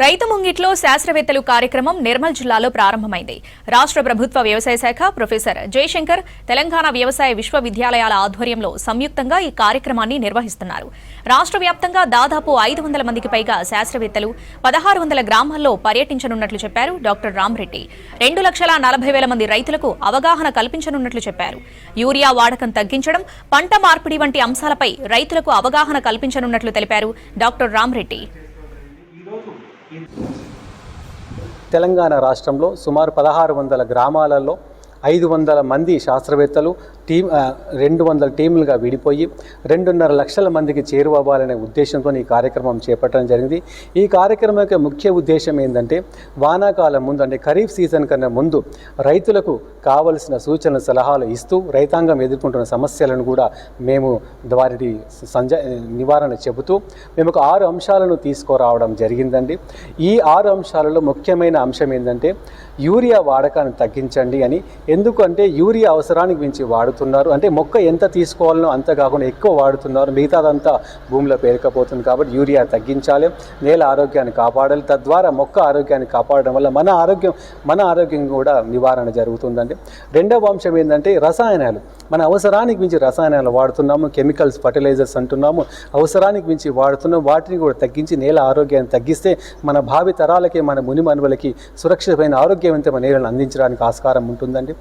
రైతు ముంగిట్లో శాస్త్రవేత్తలు కార్యక్రమం నిర్మల్ జిల్లాలో ప్రారంభమైంది. రాష్ట్ర ప్రభుత్వ వ్యవసాయ శాఖ ప్రొఫెసర్ జయశంకర్, తెలంగాణ వ్యవసాయ విశ్వవిద్యాలయాల ఆధ్వర్యంలో సంయుక్తంగా ఈ కార్యక్రమాన్ని నిర్వహిస్తున్నారు. రాష్ట్ర వ్యాప్తంగా దాదాపు 500 మందికి పైగా శాస్త్రవేత్తలు 1600 గ్రామాల్లో పర్యటించనున్నట్లు చెప్పారు డాక్టర్ రామ్రెడ్డి. 2,40,000 మంది రైతులకు అవగాహన కల్పించనున్నట్లు చెప్పారు. యూరియా వాడకం తగ్గించడం, పంట మార్పిడి వంటి అంశాలపై రైతులకు అవగాహన కల్పించనున్నట్లు తెలిపారు డాక్టర్ రామ్రెడ్డి. తెలంగాణ రాష్ట్రంలో సుమారు 1600 గ్రామాలలో 500 మంది శాస్త్రవేత్తలు 200 టీములుగా విడిపోయి 2.5 లక్షల మందికి చేరువవ్వాలనే ఉద్దేశంతో ఈ కార్యక్రమం చేపట్టడం జరిగింది. ఈ కార్యక్రమం యొక్క ముఖ్య ఉద్దేశం ఏంటంటే వానాకాలం ముందు అంటే ఖరీఫ్ సీజన్ కన్నా ముందు రైతులకు కావలసిన సూచనలు సలహాలు ఇస్తూ రైతాంగం ఎదుర్కొంటున్న సమస్యలను కూడా మేము వారి నివారణ చెబుతూ మేము ఒక 6 అంశాలను తీసుకురావడం జరిగిందండి. ఈ 6 అంశాలలో ముఖ్యమైన అంశం ఏంటంటే యూరియా వాడకాన్ని తగ్గించండి అని. ఎందుకంటే యూరియా అవసరానికి మించి వాడుతున్నారు, అంటే మొక్క ఎంత తీసుకోవాలనో అంత కాకుండా ఎక్కువ వాడుతున్నారు, మిగతాదంతా భూమిలో పేరుకపోతుంది. కాబట్టి యూరియా తగ్గించాలి, నేల ఆరోగ్యాన్ని కాపాడాలి. తద్వారా మొక్క ఆరోగ్యాన్ని కాపాడడం వల్ల మన ఆరోగ్యం కూడా నివారణ జరుగుతుందండి. రెండవ అంశం ఏంటంటే రసాయనాలు. మన అవసరానికి మించి రసాయనాలు వాడుతున్నాము, కెమికల్స్ ఫర్టిలైజర్స్ అంటున్నాము, అవసరానికి మించి వాడుతున్నాము. వాటిని కూడా తగ్గించి నేల ఆరోగ్యాన్ని తగ్గిస్తే మన భావి తరాలకి, మన ముని మనువులకి సురక్షితమైన ఆరోగ్యవంతమైన నేలను అందించడానికి ఆస్కారం ఉంటుందండి.